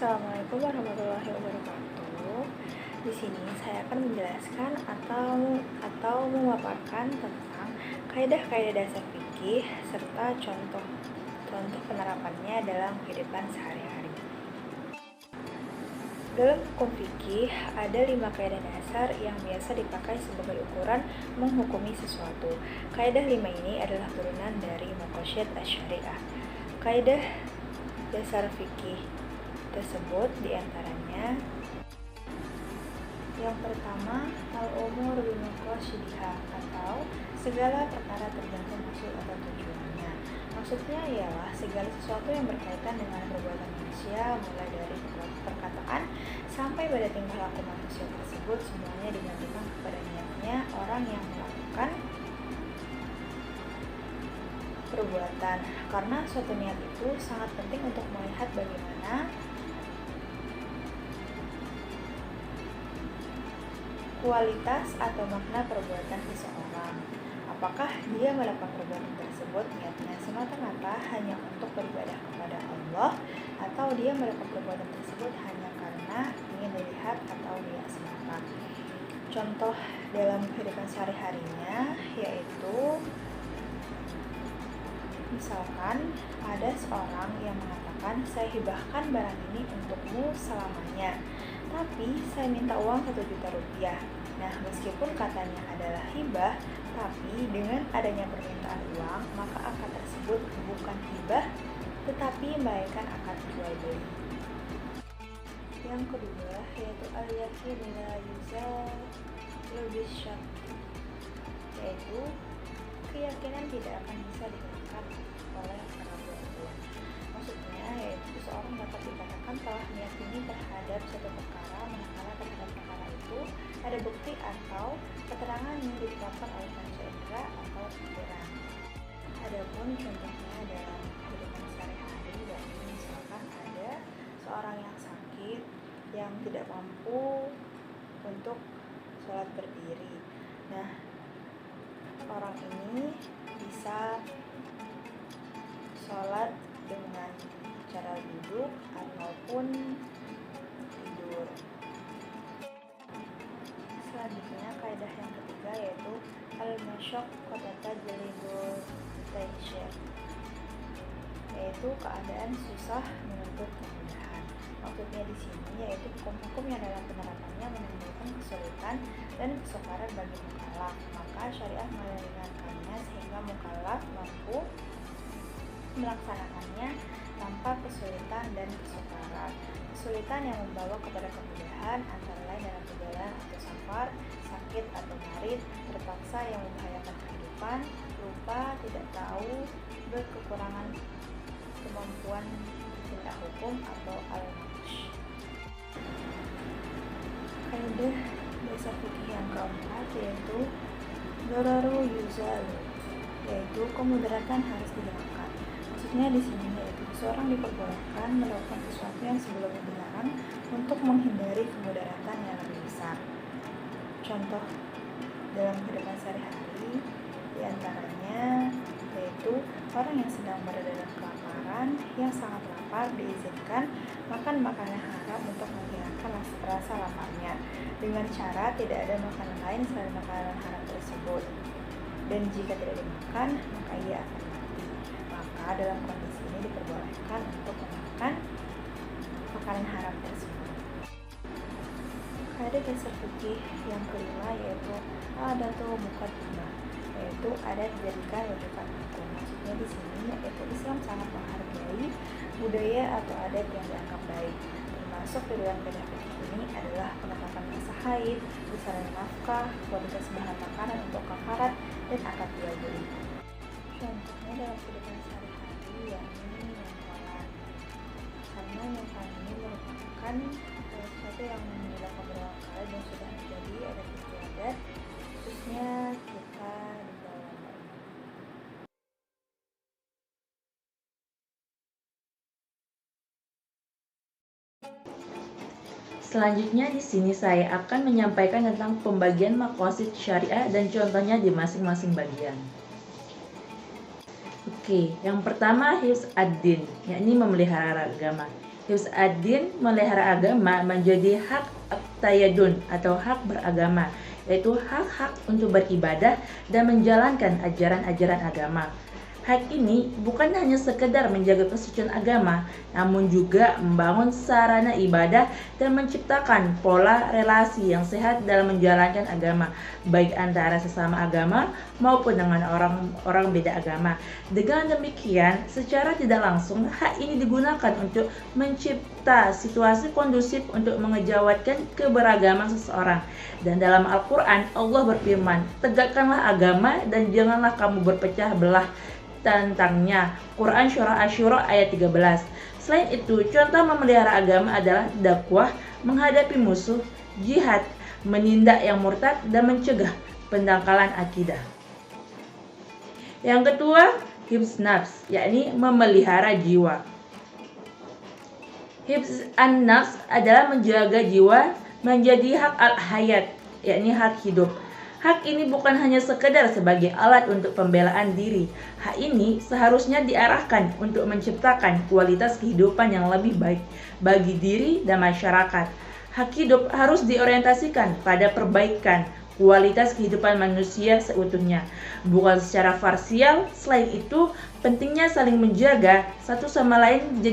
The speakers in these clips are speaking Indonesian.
Assalamualaikum warahmatullahi wabarakatuh. Di sini saya akan menjelaskan atau memaparkan tentang kaidah-kaidah dasar fikih serta contoh penerapannya dalam kehidupan sehari-hari. Dalam hukum fikih ada 5 kaidah dasar yang biasa dipakai sebagai ukuran menghukumi sesuatu. Kaidah 5 ini adalah turunan dari Maqasid Asy-Syariah. Kaidah dasar fikih tersebut diantaranya: yang pertama, al-umur bimaqasidiha, atau segala perkara tergantung maksud atau tujuannya. Maksudnya ialah segala sesuatu yang berkaitan dengan perbuatan manusia, mulai dari perkataan sampai pada tingkah laku manusia tersebut, semuanya digantungkan kepada niatnya orang yang melakukan perbuatan. Karena suatu niat itu sangat penting untuk melihat bagaimana kualitas atau makna perbuatan seseorang. Apakah dia melakukan perbuatan tersebut niatnya semata-mata hanya untuk beribadah kepada Allah, atau dia melakukan perbuatan tersebut hanya karena ingin dilihat atau dilihat semata. Contoh dalam kehidupan sehari-harinya yaitu, misalkan ada seorang yang mengatakan, saya hibahkan barang ini untukmu selamanya, tapi saya minta uang 1 juta rupiah. Nah, meskipun katanya adalah hibah, tapi dengan adanya permintaan uang, maka akad tersebut bukan hibah, tetapi melainkan akad jual beli. Yang kedua yaitu al-yaqin la yuzalu bisyak, yaitu keyakinan tidak akan bisa dihilangkan oleh keraguan. Maksudnya yaitu seseorang dapat dikatakan telah meyakini terhadap suatu perkara, manakala terhadap perkara itu ada bukti atau keterangan yang ditetapkan oleh manusia indera atau pikiran. Adapun contohnya dalam kehidupan sehari-hari, yakni misalkan ada seorang yang sakit yang tidak mampu untuk sholat berdiri. Nah, orang ini bisa sholat dengan cara duduk ataupun tidur. Selanjutnya, kaidah yang ketiga yaitu al-masyaqqatu tajlibul taysir, yaitu keadaan susah menuntut kemudahan. Maksudnya di sini yaitu hukum-hukum yang dalam penerapannya menimbulkan kesulitan dan kesukaran bagi mukallaf, maka syariah meringankannya sehingga mukallaf mampu melaksanakannya tanpa kesulitan dan kesukaran. Kesulitan yang membawa kepada kemudahan antara lain dalam perjalanan atau safar, sakit atau marid, terpaksa yang membahayakan kehidupan, lupa, tidak tahu, berkekurangan kemampuan tindak hukum atau al-mash. Kaidah dasar fikih yang keempat yaitu dararu yuzalu, yaitu kemudaratan harus dihilangkan. Maksudnya di sini yaitu seorang diperbolehkan melakukan sesuatu yang sebelumnya dilarang untuk menghindari kemudaratan yang lebih besar. Contoh dalam kehidupan sehari-hari diantaranya yaitu orang yang sedang berada dalam kelaparan, yang sangat lapar diizinkan makan makanan haram untuk menghilangkan rasa laparnya dengan cara tidak ada makanan lain selain makanan haram tersebut, dan jika tidak dimakan maka ia akan mati. Maka dalam kondisi ini diperbolehkan untuk memakan makanan haram tersebut. Kaidah dasar fikih yang kelima yaitu adatu muqaddimah, yaitu adat dijadikan rujukan hukum. Maksudnya di sini yaitu Islam sangat menghargai budaya atau adat yang dianggap baik. Termasuk di dalam kaidah fikih ini adalah penetapan masa haid, besaran nafkah, kualitas bahan makanan untuk kafarat, dan akad jual beli. Contohnya dalam kehidupan sehari-hari yakni nyampalan, karena nyampalan ini merupakan sesuatu yang dilakukan berulang kali dan sudah menjadi adat istiadat, khususnya kita di dalam ini. Selanjutnya di sini saya akan menyampaikan tentang pembagian maqasid syariah dan contohnya di masing-masing bagian. Oke, yang pertama hifz ad-din, yakni memelihara agama, Hifz ad-din, melihara agama, menjadi hak at-tayadun atau hak beragama, yaitu hak-hak untuk beribadah dan menjalankan ajaran-ajaran agama. Hak ini bukan hanya sekedar menjaga kesucian agama, namun juga membangun sarana ibadah dan menciptakan pola relasi yang sehat dalam menjalankan agama, baik antara sesama agama maupun dengan orang-orang beda agama. Dengan demikian, secara tidak langsung, hak ini digunakan untuk mencipta situasi kondusif untuk mengejawantkan keberagaman seseorang. Dan dalam Al-Quran, Allah berfirman, "Tegakkanlah agama dan janganlah kamu berpecah belah tentangnya." Quran Surah Asy-Syura ayat 13. Selain itu, contoh memelihara agama adalah dakwah, menghadapi musuh, jihad, menindak yang murtad, dan mencegah pendangkalan akidah. Yang kedua, hifz nafs, yakni memelihara jiwa. Hifz an-nafs adalah menjaga jiwa menjadi hak al-hayat, yakni hak hidup. Hak ini bukan hanya sekedar sebagai alat untuk pembelaan diri. Hak ini seharusnya diarahkan untuk menciptakan kualitas kehidupan yang lebih baik bagi diri dan masyarakat. Hak hidup harus diorientasikan pada perbaikan kualitas kehidupan manusia seutuhnya, bukan secara parsial. Selain itu, pentingnya saling menjaga satu sama lain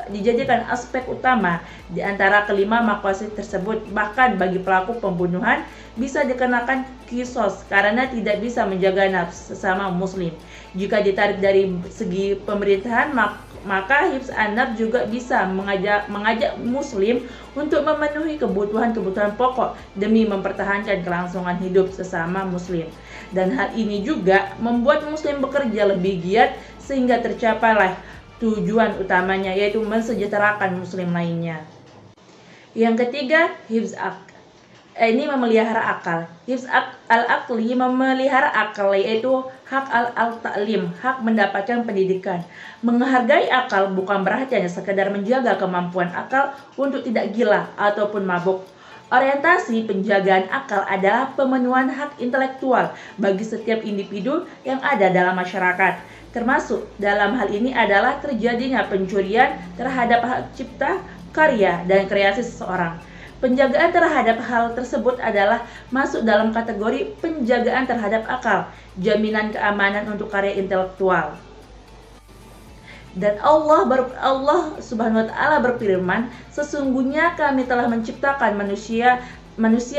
dijadikan aspek utama di antara kelima maqasid tersebut. Bahkan bagi pelaku pembunuhan bisa dikenakan kisos karena tidak bisa menjaga nafs sesama muslim. Jika ditarik dari segi pemerintahan, maka hifz an-nafs juga bisa mengajak muslim untuk memenuhi kebutuhan-kebutuhan pokok demi mempertahankan kelangsungan hidup sesama muslim. Dan hal ini juga membuat muslim bekerja lebih giat sehingga tercapailah tujuan utamanya, yaitu mensejahterakan muslim lainnya. Yang ketiga, hifz ini memelihara akal. Hifz al-aqli, memelihara akal, yaitu hak al-ta'lim, hak mendapatkan pendidikan. Menghargai akal bukan berarti hanya sekedar menjaga kemampuan akal untuk tidak gila ataupun mabuk. Orientasi penjagaan akal adalah pemenuhan hak intelektual bagi setiap individu yang ada dalam masyarakat. Termasuk dalam hal ini adalah terjadinya pencurian terhadap hak cipta, karya, dan kreasi seseorang. Penjagaan terhadap hal tersebut adalah masuk dalam kategori penjagaan terhadap akal, jaminan keamanan untuk karya intelektual. Dan Allah Subhanahu wa Ta'ala berfirman, "Sesungguhnya kami telah menciptakan manusia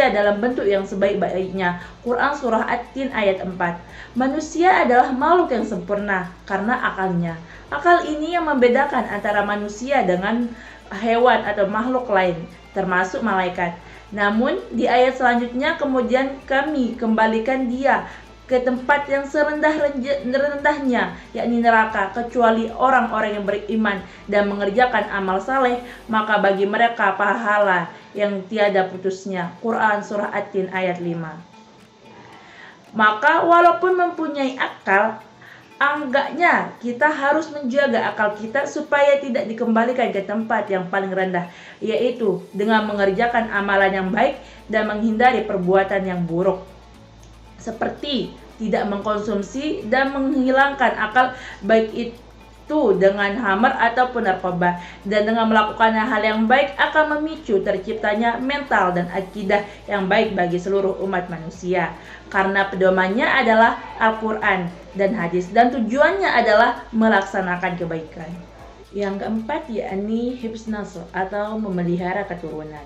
dalam bentuk yang sebaik-baiknya." Quran Surah At-Tin ayat 4. Manusia adalah makhluk yang sempurna karena akalnya. Akal ini yang membedakan antara manusia dengan hewan atau makhluk lain, termasuk malaikat. Namun di ayat selanjutnya, kemudian kami kembalikan dia ke tempat yang serendah-rendahnya, yakni neraka, kecuali orang-orang yang beriman dan mengerjakan amal saleh, maka bagi mereka pahala yang tiada putusnya. Quran Surah At-Tin ayat 5. Maka walaupun mempunyai akal, anggaknya kita harus menjaga akal kita supaya tidak dikembalikan ke tempat yang paling rendah, yaitu dengan mengerjakan amalan yang baik dan menghindari perbuatan yang buruk, seperti tidak mengkonsumsi dan menghilangkan akal, baik itu dengan khamar ataupun narkoba. Dan dengan melakukan hal yang baik akan memicu terciptanya mental dan akidah yang baik bagi seluruh umat manusia, karena pedomannya adalah Al-Quran dan hadis, dan tujuannya adalah melaksanakan kebaikan. Yang keempat, yakni hifz nasl atau memelihara keturunan.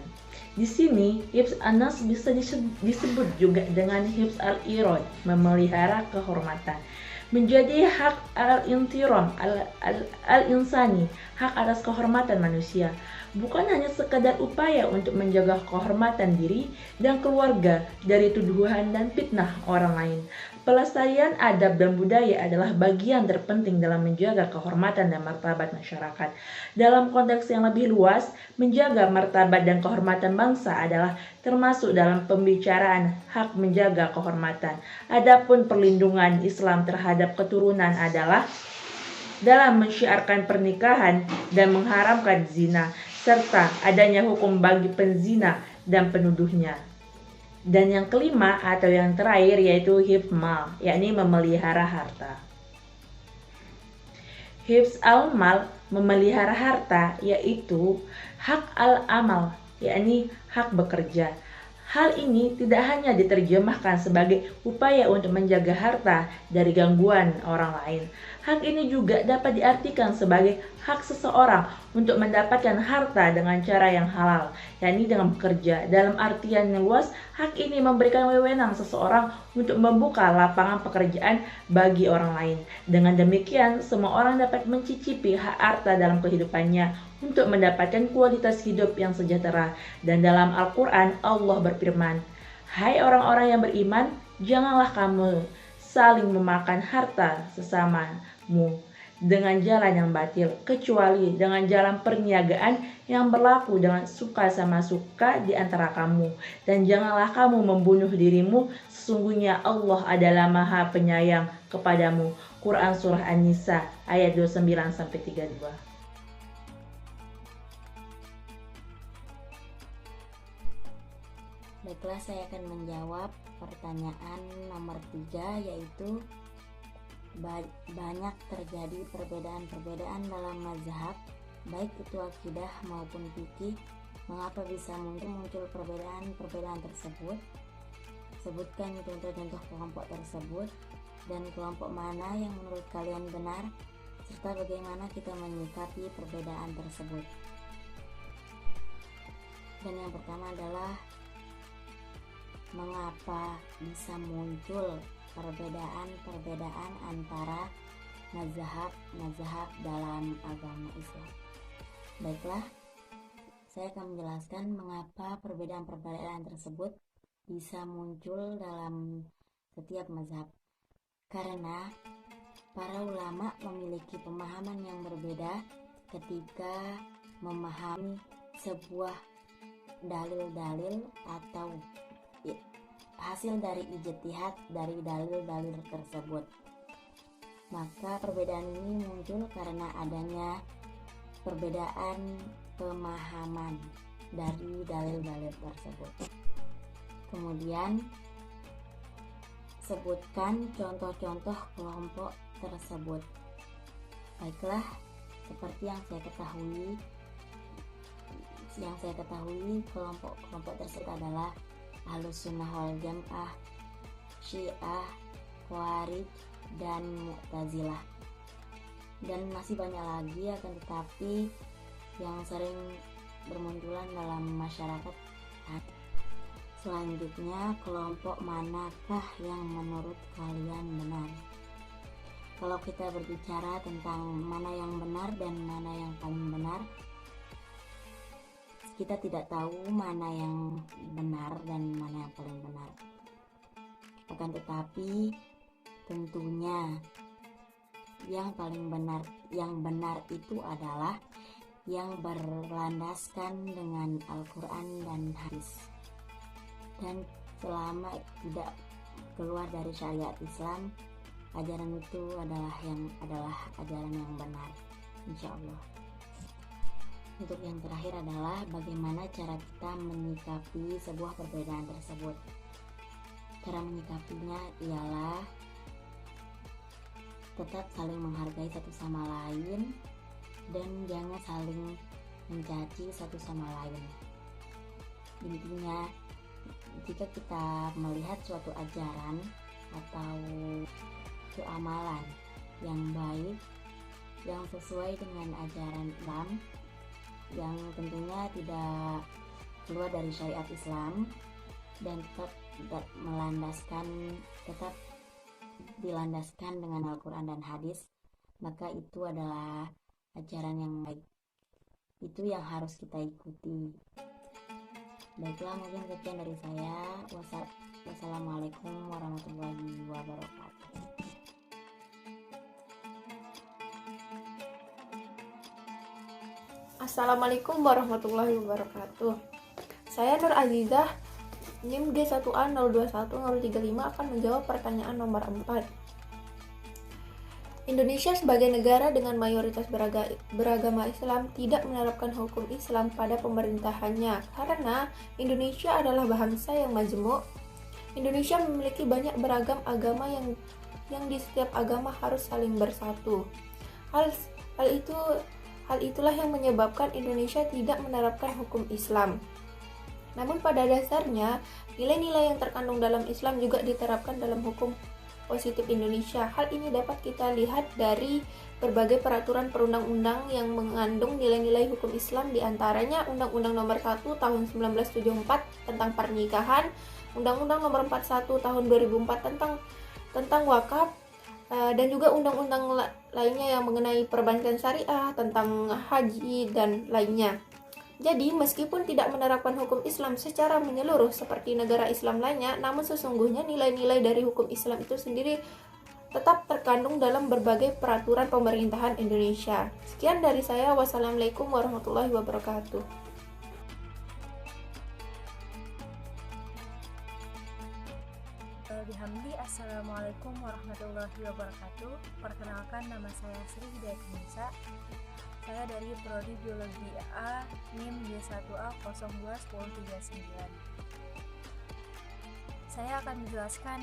Di sini hifz an-nafs bisa disebut juga dengan hifz al-irad, memelihara kehormatan. Menjadi hak al-intiram al-insani, hak atas kehormatan manusia. Bukan hanya sekadar upaya untuk menjaga kehormatan diri dan keluarga dari tuduhan dan fitnah orang lain. Pelestarian adab dan budaya adalah bagian terpenting dalam menjaga kehormatan dan martabat masyarakat. Dalam konteks yang lebih luas, menjaga martabat dan kehormatan bangsa adalah termasuk dalam pembicaraan hak menjaga kehormatan. Adapun perlindungan Islam terhadap keturunan adalah dalam mensyiarkan pernikahan dan mengharamkan zina, serta adanya hukum bagi penzina dan penuduhnya. Dan yang kelima atau yang terakhir yaitu hifz mal, yakni memelihara harta. Hifz al-mal, memelihara harta, yaitu hak al-amal, yakni hak bekerja. Hal ini tidak hanya diterjemahkan sebagai upaya untuk menjaga harta dari gangguan orang lain. Hak ini juga dapat diartikan sebagai hak seseorang untuk mendapatkan harta dengan cara yang halal, yakni dengan bekerja. Dalam artian yang luas, hak ini memberikan wewenang seseorang untuk membuka lapangan pekerjaan bagi orang lain. Dengan demikian, semua orang dapat mencicipi hak harta dalam kehidupannya untuk mendapatkan kualitas hidup yang sejahtera. Dan dalam Al-Quran, Allah berfirman, "Hai orang-orang yang beriman, janganlah kamu saling memakan harta sesamamu dengan jalan yang batil, kecuali dengan jalan perniagaan yang berlaku dengan suka sama suka di antara kamu. Dan janganlah kamu membunuh dirimu, sesungguhnya Allah adalah Maha Penyayang kepadamu." Quran Surah An-Nisa ayat 29-32. Baiklah, saya akan menjawab pertanyaan nomor 3, yaitu banyak terjadi perbedaan-perbedaan dalam mazhab, baik itu akidah maupun fikih. Mengapa bisa muncul perbedaan-perbedaan tersebut? Sebutkan contoh-contoh kelompok tersebut dan kelompok mana yang menurut kalian benar, serta bagaimana kita menyikapi perbedaan tersebut. Dan yang pertama adalah mengapa bisa muncul perbedaan-perbedaan antara mazhab dalam agama Islam. Baiklah, saya akan menjelaskan mengapa perbedaan-perbedaan tersebut bisa muncul dalam setiap mazhab. Karena para ulama memiliki pemahaman yang berbeda ketika memahami sebuah dalil-dalil atau hasil dari ijtihad dari dalil-dalil tersebut. Maka perbedaan ini muncul karena adanya perbedaan pemahaman dari dalil-dalil tersebut. Kemudian sebutkan contoh-contoh kelompok tersebut. Baiklah, seperti yang saya ketahui kelompok tersebut adalah Ahlus Sunnah wal Jamaah, Syiah, Khawarij, dan Mu'tazilah. Dan masih banyak lagi, akan tetapi yang sering bermunculan dalam masyarakat. Selanjutnya, kelompok manakah yang menurut kalian benar? Kalau kita berbicara tentang mana yang benar dan mana yang paling benar, kita tidak tahu mana yang benar dan mana yang paling benar. Akan tetapi tentunya yang benar itu adalah yang berlandaskan dengan Al-Quran dan hadis. Dan selama tidak keluar dari syariat Islam, ajaran itu adalah ajaran yang benar, insya Allah. Untuk yang terakhir adalah bagaimana cara kita menyikapi sebuah perbedaan tersebut. Cara menyikapinya ialah tetap saling menghargai satu sama lain dan jangan saling mencaci satu sama lain. Intinya, jika kita melihat suatu ajaran atau suatu amalan yang baik, yang sesuai dengan ajaran Islam, yang tentunya tidak keluar dari syariat Islam dan tetap dilandaskan dengan Al-Quran dan hadis, maka itu adalah ajaran yang baik. Itu yang harus kita ikuti. Baiklah, mungkin sekian dari saya. Wassalamualaikum warahmatullahi wabarakatuh. Assalamualaikum warahmatullahi wabarakatuh. Saya Nur Azizah, NIM D1A021035 akan menjawab pertanyaan nomor 4. Indonesia sebagai negara dengan mayoritas beragama Islam tidak menerapkan hukum Islam pada pemerintahannya karena Indonesia adalah bangsa yang majemuk. Indonesia memiliki banyak beragam agama yang di setiap agama harus saling bersatu. Hal itulah yang menyebabkan Indonesia tidak menerapkan hukum Islam. Namun pada dasarnya, nilai-nilai yang terkandung dalam Islam juga diterapkan dalam hukum positif Indonesia. Hal ini dapat kita lihat dari berbagai peraturan perundang-undang yang mengandung nilai-nilai hukum Islam, diantaranya Undang-Undang Nomor 1 Tahun 1974 tentang pernikahan, Undang-Undang Nomor 41 Tahun 2004 tentang wakaf, dan juga undang-undang lainnya yang mengenai perbankan syariah, tentang haji, dan lainnya. Jadi, meskipun tidak menerapkan hukum Islam secara menyeluruh seperti negara Islam lainnya, namun sesungguhnya nilai-nilai dari hukum Islam itu sendiri tetap terkandung dalam berbagai peraturan pemerintahan Indonesia. Sekian dari saya. Wassalamualaikum warahmatullahi wabarakatuh. Bihamdi, Assalamualaikum warahmatullahi wabarakatuh. Perkenalkan, nama saya Sri Hidayat Nisa. Saya dari Prodi Biologi A, NIM D1A 021039. Saya akan menjelaskan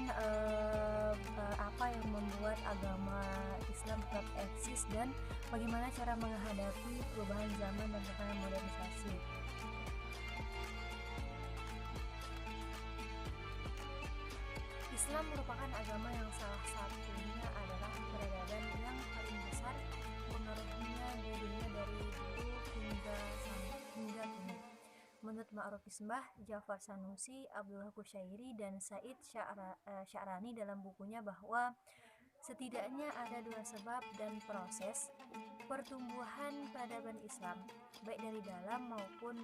apa yang membuat agama Islam tetap eksis dan bagaimana cara menghadapi perubahan zaman dan tekanan modernisasi. Islam merupakan agama yang salah satunya adalah peradaban yang paling besar pengaruhnya di dunia dari dulu hingga kini. Menurut Ma'ruf Misbah, Ja'far Sanusi, Abdullah Kusyairi, dan Said Sya'rani dalam bukunya bahwa setidaknya ada dua sebab dan proses pertumbuhan peradaban Islam, baik dari dalam maupun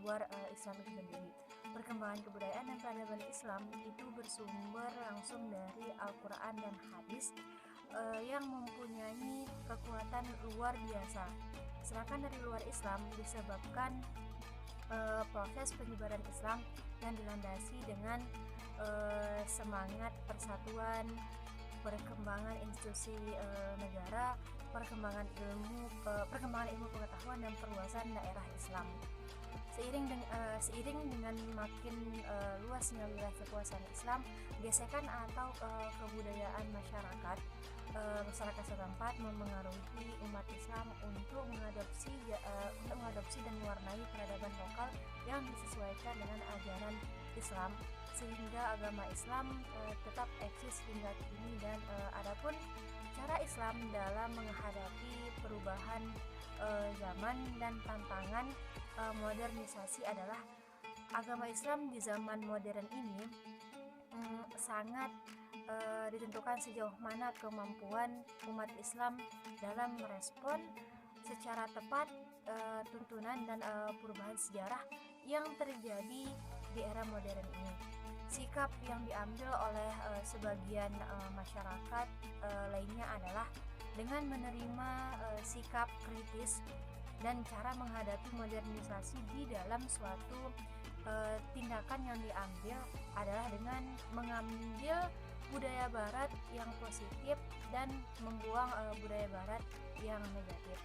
luar Islam itu sendiri. Perkembangan kebudayaan dan peradaban Islam itu bersumber langsung dari Al-Quran dan Hadis yang mempunyai kekuatan luar biasa. Sedangkan dari luar Islam disebabkan proses penyebaran Islam yang dilandasi dengan semangat persatuan, perkembangan institusi negara, perkembangan ilmu pengetahuan dan perluasan daerah Islam. Seiring dengan makin luasnya wilayah kekuasaan Islam, gesekan atau kebudayaan masyarakat setempat memengaruhi umat Islam untuk mengadopsi dan mewarnai peradaban lokal yang disesuaikan dengan ajaran Islam, sehingga agama Islam tetap eksis hingga kini. Dan adapun cara Islam dalam menghadapi perubahan zaman dan tantangan modernisasi adalah agama Islam di zaman modern ini sangat ditentukan sejauh mana kemampuan umat Islam dalam merespon secara tepat tuntunan dan perubahan sejarah yang terjadi di era modern ini. Sikap yang diambil oleh sebagian masyarakat lainnya adalah dengan menerima sikap kritis dan cara menghadapi modernisasi di dalam suatu tindakan yang diambil adalah dengan mengambil budaya barat yang positif dan membuang budaya barat yang negatif.